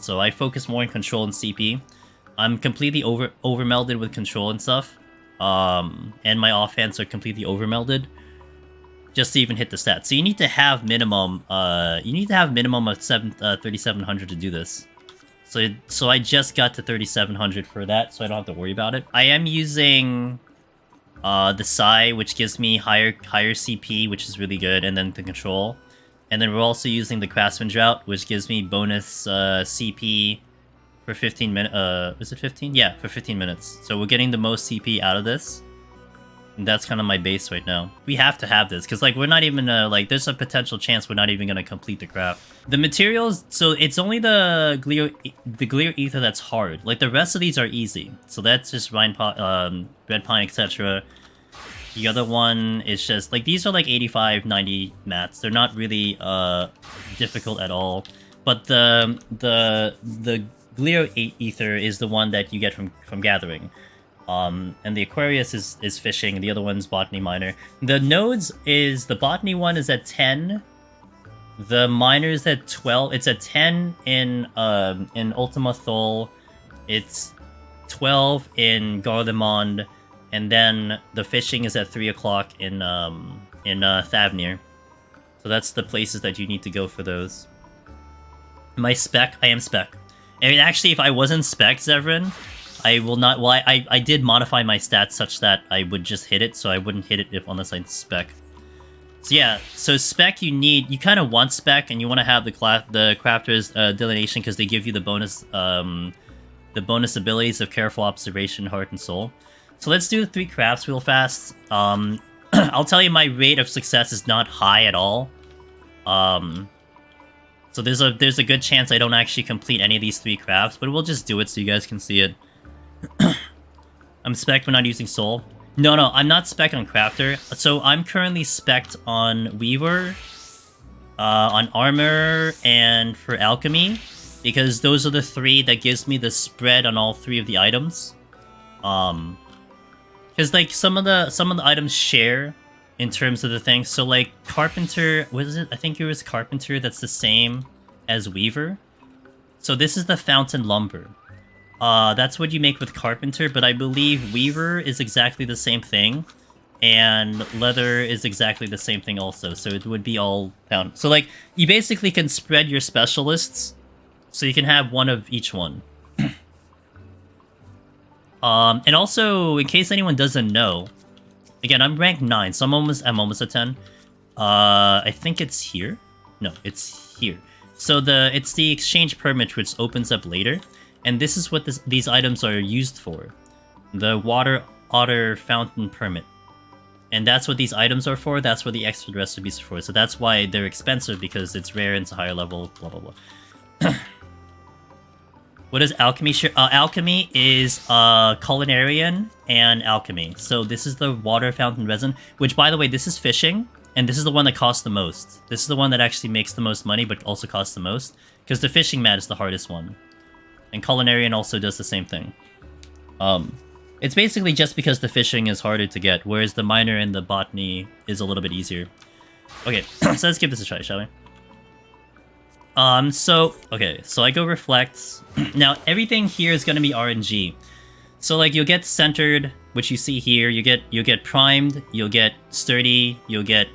So I focus more on control and CP. I'm completely over melded with control and stuff. And my offhands are completely over melded. Just to even hit the stats. So you need to have minimum of 3700 to do this. So I just got to 3700 for that, so I don't have to worry about it. I am using the Psy, which gives me higher CP, which is really good, and then the control. And then we're also using the Craftsman Drought, which gives me bonus CP for 15 minutes. Is it 15? Yeah, for 15 minutes. So we're getting the most CP out of this. And that's kind of my base right now. We have to have this, because, like, we're not even, like, there's a potential chance we're not even going to complete the craft. The materials, so it's only the Glare Ether that's hard. Like, the rest of these are easy. So that's just red pine, etc. The other one is just, like, these are, like, 85, 90 mats. They're not really, difficult at all. But the Glare Ether is the one that you get from gathering. And the Aquarius is fishing, and the other one's Botany Miner. The nodes is, the Botany one is at 10, the Miner's at 12, it's at 10 in Ultima Thule, it's 12 in Garlemald, and then the fishing is at 3 o'clock in Thavnir. So that's the places that you need to go for those. My spec, I am spec. I mean, actually, if I wasn't spec, Zevran, I will not. Well, I did modify my stats such that I would just hit it, so I wouldn't hit it unless I spec. So yeah, so spec you kind of want spec, and you want to have the crafter's delineation because they give you the bonus abilities of careful observation, heart, and soul. So let's do the 3 crafts real fast. I'll tell you, my rate of success is not high at all. So there's a good chance I don't actually complete any of these 3 crafts, but we'll just do it so you guys can see it. I'm spec'd when not using soul. No, I'm not spec'd on crafter. So I'm currently spec'd on Weaver, on armor, and for alchemy, because those are the 3 that gives me the spread on all 3 of the items. Because, like, some of the items share in terms of the things. So, like, Carpenter, what is it? I think it was Carpenter that's the same as Weaver. So this is the Fountain Lumber. That's what you make with Carpenter, but I believe Weaver is exactly the same thing, and Leather is exactly the same thing also, so it would be all found. So, like, you basically can spread your specialists, so you can have one of each one. And also, in case anyone doesn't know, again, I'm rank 9, so I'm almost at 10. I think it's here? No, it's here. So it's the exchange permit, which opens up later. And this is what these items are used for. The Water Otter Fountain Permit. And that's what these items are for, that's what the extra recipes are for. So that's why they're expensive, because it's rare and it's a higher level, blah blah blah. What is alchemy? Alchemy is culinarian and alchemy. So this is the water fountain resin, which, by the way, this is fishing, and this is the one that costs the most. This is the one that actually makes the most money, but also costs the most, because the fishing mat is the hardest one. And Culinarian also does the same thing. It's basically just because the fishing is harder to get, whereas the miner and the botany is a little bit easier. Okay, so let's give this a try, shall we? So I go reflect. Now, everything here is going to be RNG. So, like, you'll get centered, which you see here. You'll get primed, you'll get sturdy, you'll get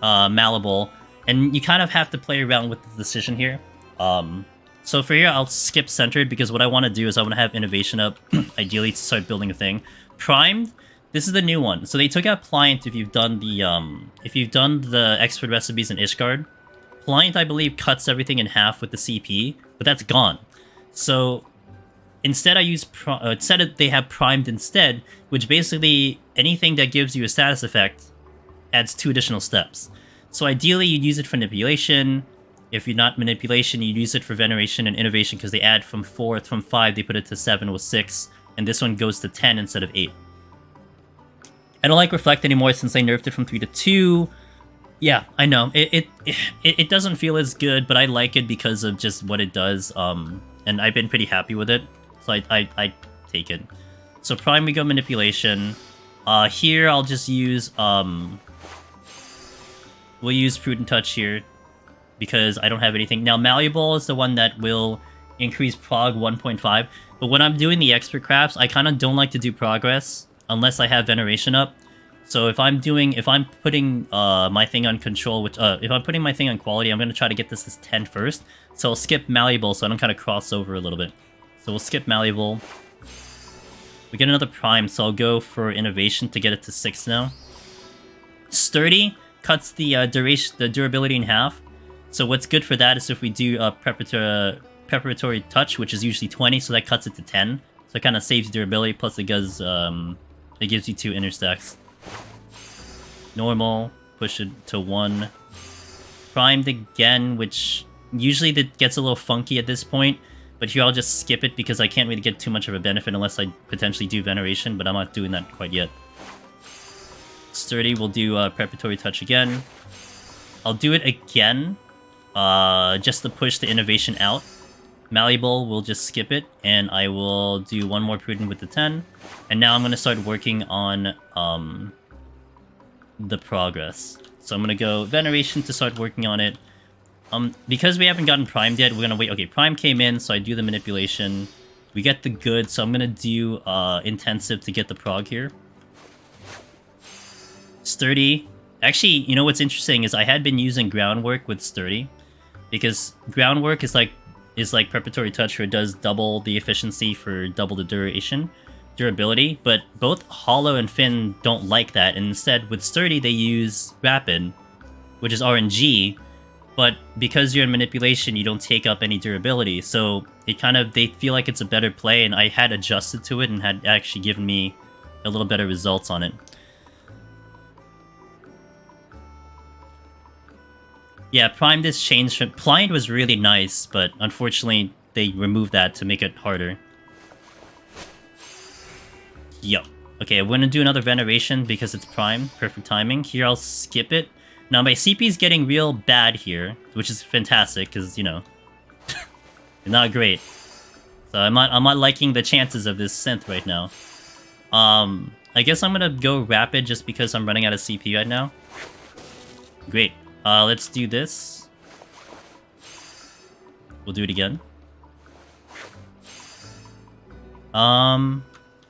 malleable, and you kind of have to play around with the decision here. So for here, I'll skip centered, because what I want to do is I want to have innovation up, ideally to start building a thing. Primed, this is the new one. So they took out Pliant if you've done the expert recipes in Ishgard. Pliant, I believe, cuts everything in half with the CP, but that's gone. So instead, they have primed instead, which basically anything that gives you a status effect adds 2 additional steps. So ideally, you'd use it for manipulation. If you're not manipulation, you use it for veneration and innovation, because they add from 5, they put it to 7 with 6, and this one goes to 10 instead of 8. I don't like Reflect anymore since they nerfed it from 3 to 2. Yeah, I know. It doesn't feel as good, but I like it because of just what it does, and I've been pretty happy with it, so I take it. So Prime, we go Manipulation. Here, I'll just use, we'll use Prudent Touch here, because I don't have anything. Now, Malleable is the one that will increase prog 1.5. But when I'm doing the expert crafts, I kind of don't like to do progress unless I have veneration up. So if I'm putting my thing on control, if I'm putting my thing on quality, I'm gonna try to get this as 10 first. So I'll skip malleable, so I don't kind of cross over a little bit. So we'll skip malleable. We get another prime, so I'll go for innovation to get it to 6 now. Sturdy cuts the durability in half. So what's good for that is if we do preparatory touch, which is usually 20, so that cuts it to 10. So it kind of saves durability, plus it gives you 2 inner stacks. Normal, push it to 1. Primed again, which usually that gets a little funky at this point. But here I'll just skip it because I can't really get too much of a benefit unless I potentially do veneration, but I'm not doing that quite yet. Sturdy, we'll do preparatory touch again. I'll do it again, just to push the innovation out. Malleable, we'll just skip it, and I will do one more prudent with the 10. And now I'm going to start working on the progress. So I'm going to go veneration to start working on it. Because we haven't gotten primed yet, we're going to wait. Okay, prime came in, so I do the manipulation. We get the good, so I'm going to do intensive to get the prog here. Sturdy. Actually, you know what's interesting is I had been using groundwork with sturdy, because groundwork is like preparatory touch, where it does double the efficiency for double the durability, but both Hollow and Finn don't like that, and instead with sturdy they use rapid, which is RNG, but because you're in manipulation you don't take up any durability, so they feel like it's a better play, and I had adjusted to it and had actually given me a little better results on it. Yeah, primed is changed from... Pliant was really nice, but unfortunately they removed that to make it harder. Yup. Okay, I'm gonna do another veneration because it's prime. Perfect timing. Here I'll skip it. Now my CP is getting real bad here, which is fantastic, because, you know... not great. So I'm not liking the chances of this synth right now. I guess I'm gonna go rapid just because I'm running out of CP right now. Great. Let's do this. We'll do it again. I'm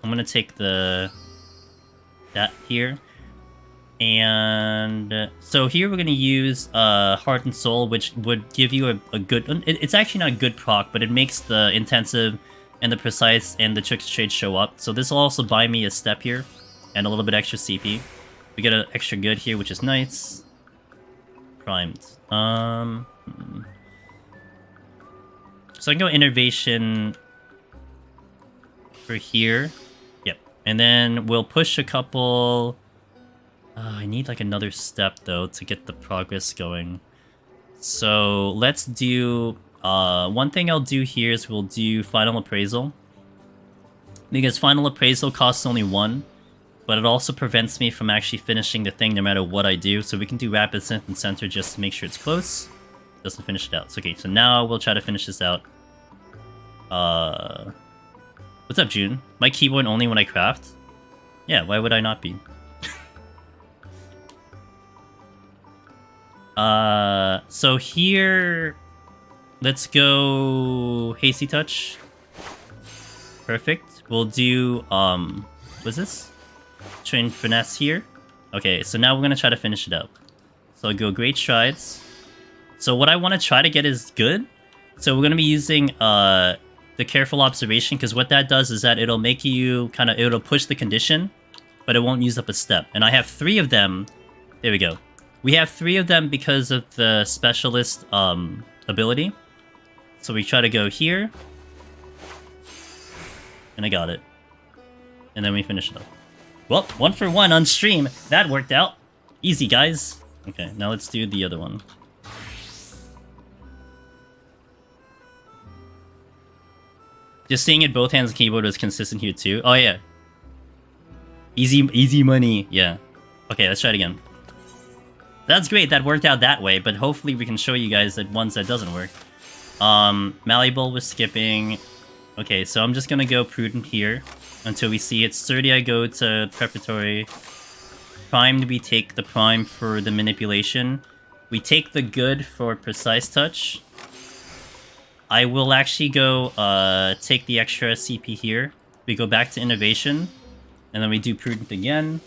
gonna take that here. And so here we're gonna use Heart and Soul, which would give you a good... It's actually not a good proc, but it makes the intensive and the precise and the trick trade show up. So this will also buy me a step here and a little bit extra CP. We get an extra good here, which is nice. Primed. So I can go innovation for here. Yep. And then we'll push a couple... I need like another step though to get the progress going. So let's do... one thing I'll do here is we'll do Final Appraisal. Because Final Appraisal costs only 1. But it also prevents me from actually finishing the thing no matter what I do. So we can do Rapid Synth and Center just to make sure it's close. Doesn't finish it out. So, okay, so now we'll try to finish this out. What's up, June? My keyboard only when I craft? Yeah, why would I not be? So here... Let's go... Hasty Touch. Perfect. We'll do, what's this? Train Finesse here. Okay, so now we're gonna try to finish it up. So I'll go Great Strides. So what I want to try to get is good. So we're gonna be using the Careful Observation, because what that does is that it'll make you it'll push the condition, but it won't use up a step. And I have 3 of them. There we go. We have 3 of them because of the Specialist ability. So we try to go here. And I got it. And then we finish it up. Well, 1 for 1 on stream. That worked out. Easy, guys. Okay, now let's do the other one. Just seeing it both hands on keyboard was consistent here too. Oh yeah. Easy money. Yeah. Okay, let's try it again. That's great. That worked out that way, but hopefully we can show you guys that once that doesn't work. Malleable was skipping. Okay, so I'm just gonna go prudent here until we see it. Sturdy, I go to preparatory. Primed, we take the prime for the manipulation. We take the good for precise touch. I will actually go take the extra CP here. We go back to innovation, and then we do prudent again.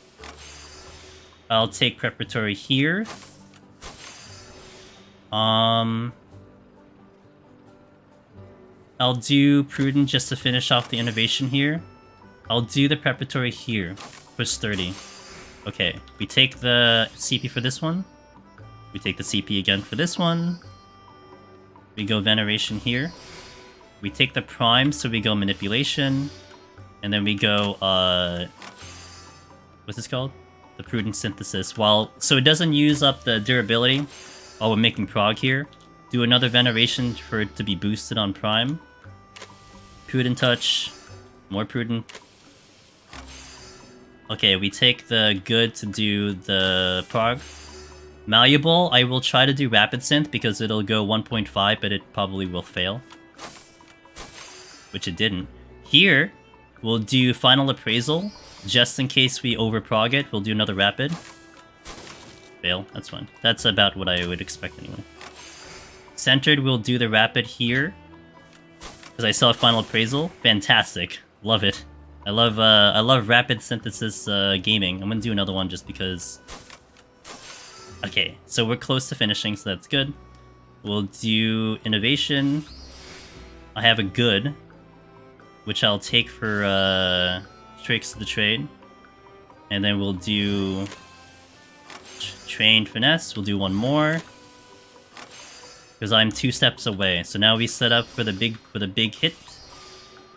I'll take preparatory here. I'll do prudent just to finish off the innovation here. I'll do the preparatory here. Push 30. Okay, we take the CP for this one. We take the CP again for this one. We go veneration here. We take the prime, so we go manipulation. And then we go, what's this called? The prudent synthesis. So it doesn't use up the durability while we're making prog here. Do another veneration for it to be boosted on prime. Prudent touch. More prudent. Okay, we take the good to do the prog. Malleable, I will try to do rapid synth because it'll go 1.5, but it probably will fail. Which it didn't. Here, we'll do final appraisal. Just in case we overprog it, we'll do another rapid. Fail, that's fine. That's about what I would expect anyway. Centered, we'll do the rapid here. Because I saw final appraisal. Fantastic. Love it. I love rapid synthesis gaming. I'm gonna do another one just because. Okay, so we're close to finishing, so that's good. We'll do innovation. I have a good, which I'll take for tricks of the trade, and then we'll do trained finesse. We'll do one more because I'm 2 steps away. So now we set up for the big hit.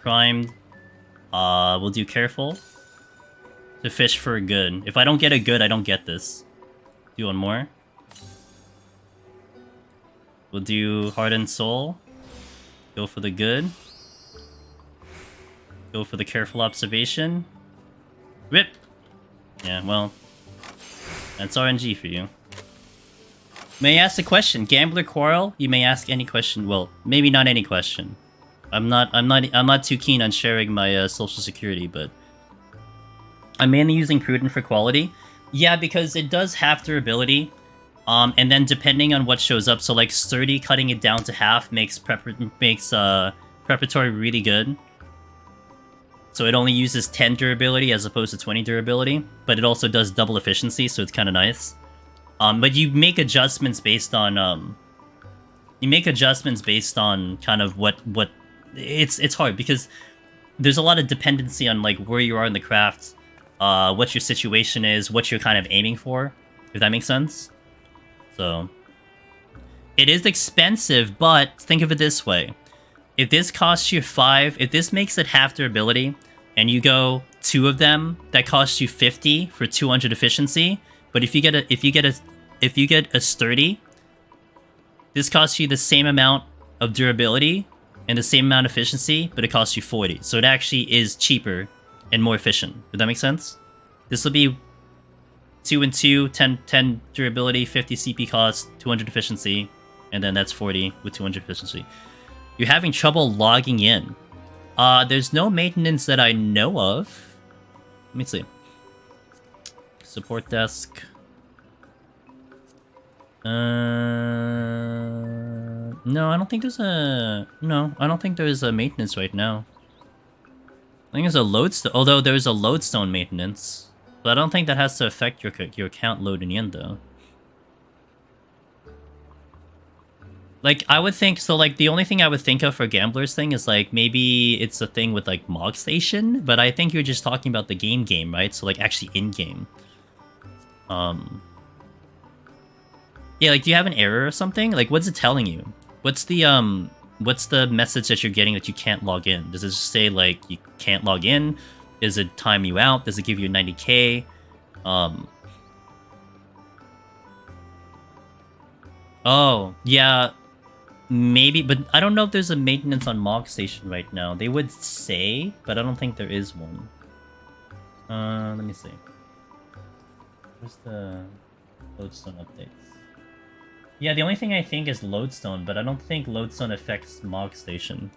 Primed. We'll do careful to fish for a good. If I don't get a good, I don't get this. Do one more. We'll do hardened soul. Go for the good. Go for the careful observation. Rip! Yeah, well, that's RNG for you. May I ask a question? Gambler Quarrel? You may ask any question. Well, maybe not any question. I'm not too keen on sharing my social security, but I'm mainly using prudent for quality. Yeah, because it does have durability. And then depending on what shows up, so like sturdy, cutting it down to half makes preparatory really good. So it only uses 10 durability as opposed to 20 durability, but it also does double efficiency, so it's kind of nice. But you make adjustments based on kind of what it's hard because there's a lot of dependency on like where you are in the craft, what your situation is, what you're kind of aiming for, if that makes sense. So it is expensive, but think of it this way. If this costs you 5, if this makes it half durability, and you go 2 of them, that costs you 50 for 200 efficiency. But if you get a sturdy, this costs you the same amount of durability and the same amount of efficiency, but it costs you 40. So it actually is cheaper and more efficient. Does that make sense? This will be 2 and 2, 10 durability, 50 CP cost, 200 efficiency, and then that's 40 with 200 efficiency. You're having trouble logging in. There's no maintenance that I know of. Let me see. Support desk. No, I don't think there's a... No, I don't think there's a maintenance right now. I think there's a lodestone, although there's a lodestone maintenance. But I don't think that has to affect your account loading in, though. Like, I would think... So, like, the only thing I would think of for Gambler's thing is, like, maybe it's a thing with, like, Mog Station. But I think you're just talking about the game, right? So, like, actually in-game. Yeah, like, do you have an error or something? Like, what's it telling you? What's the message that you're getting that you can't log in? Does it just say, like, you can't log in? Does it time you out? Does it give you 90k? Oh, yeah, maybe, but I don't know if there's a maintenance on Mog Station right now. They would say, but I don't think there is one. Let me see. Where's the Lodestone updates? Yeah, the only thing I think is Lodestone, but I don't think Lodestone affects Mog Station.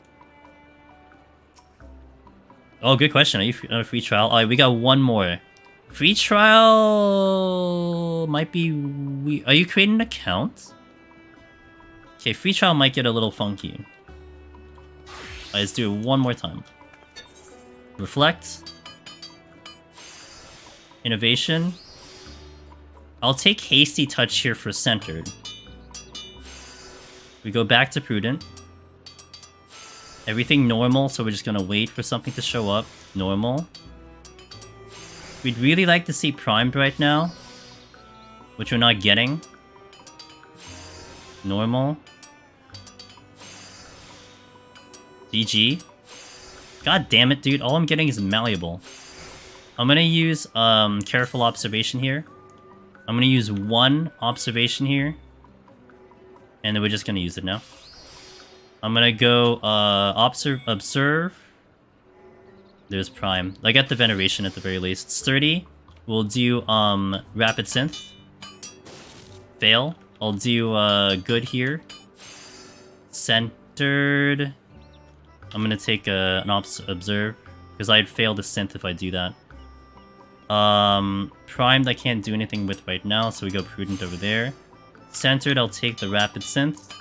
Oh, good question. Are you free trial? Alright, we got one more. Free trial might be... Are you creating an account? Okay, free trial might get a little funky. Let's do it one more time. Reflect. Innovation. I'll take Hasty Touch here for centered. We go back to Prudent. Everything normal, so we're just gonna wait for something to show up. Normal. We'd really like to see Primed right now, which we're not getting. Normal. DG. God damn it, dude. All I'm getting is Malleable. I'm gonna use Careful Observation here. I'm gonna use 1 Observation here. And then we're just gonna use it now. I'm gonna go Observe. There's Prime. I got the Veneration at the very least. Sturdy. We'll do Rapid Synth. Fail. I'll do Good here. Centered. I'm gonna take an Observe, because I'd fail the Synth if I do that. Primed I can't do anything with right now, so we go Prudent over there. Centered, I'll take the Rapid Synth.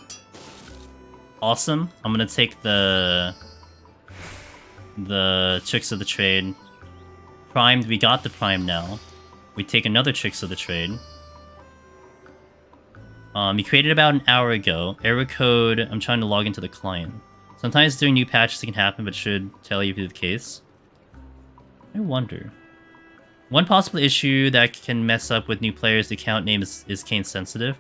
Awesome. I'm gonna take the Tricks of the Trade. Primed, we got the Prime now. We take another Tricks of the Trade. We created about an hour ago. Error code, I'm trying to log into the client. Sometimes during new patches it can happen, but should tell you if it's the case. I wonder. One possible issue that can mess up with new players, the account name is Kane sensitive.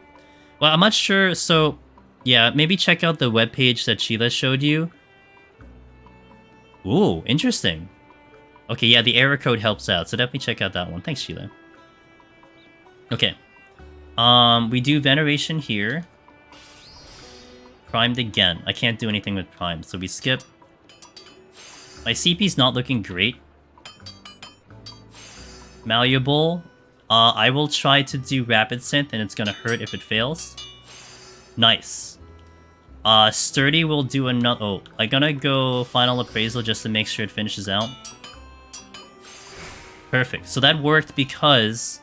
Well, I'm not sure, so yeah, maybe check out the webpage that Sheila showed you. Ooh, interesting. Okay, yeah, the error code helps out, so definitely check out that one. Thanks, Sheila. Okay. We do Veneration here. Primed again. I can't do anything with Prime, so we skip. My CP's not looking great. Malleable. I will try to do Rapid Synth, and it's gonna hurt if it fails. Nice. Sturdy will do another... Oh, I'm gonna go Final Appraisal just to make sure it finishes out. Perfect. So that worked because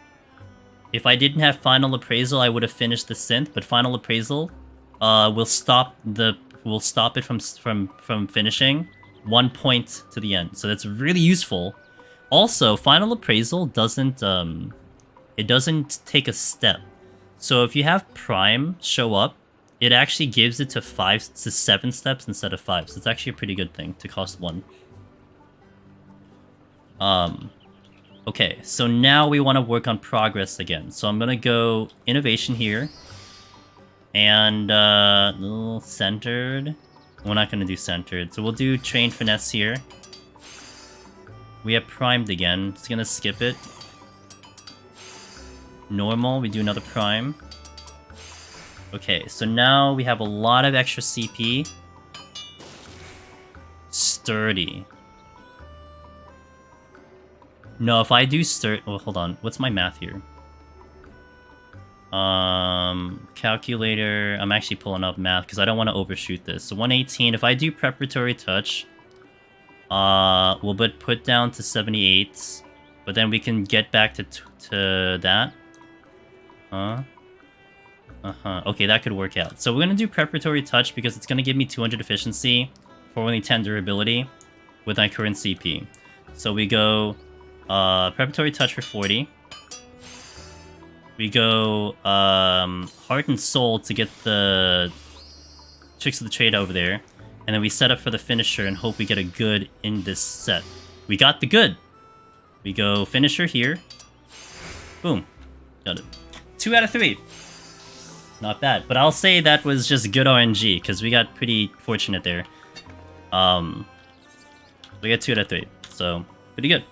if I didn't have Final Appraisal, I would have finished the Synth, but Final Appraisal will stop it from finishing 1 point to the end. So that's really useful. Also, Final Appraisal doesn't take a step. So if you have Prime show up, it actually gives it to 5 to 7 steps instead of 5. So it's actually a pretty good thing to cost 1. Okay, so now we want to work on progress again. So I'm gonna go Innovation here. And a little centered. We're not gonna do centered, so we'll do Trained Finesse here. We have Primed again. It's gonna skip it. Normal, we do another Prime. Okay, so now we have a lot of extra CP. Sturdy. No, if I do oh, hold on. What's my math here? Calculator. I'm actually pulling up math because I don't want to overshoot this. So 118. If I do Preparatory Touch, we'll put down to 78, but then we can get back to that. Okay, that could work out. So we're gonna do Preparatory Touch because it's gonna give me 200 efficiency for only 10 durability with my current CP. So we go Preparatory Touch for 40. We go Heart and Soul to get the Tricks of the Trade over there. And then we set up for the finisher and hope we get a good in this set. We got the good. We go finisher here. Boom. Got it. 2 out of 3. Not bad. But I'll say that was just good RNG because we got pretty fortunate there. We got 2 out of 3. So, pretty good.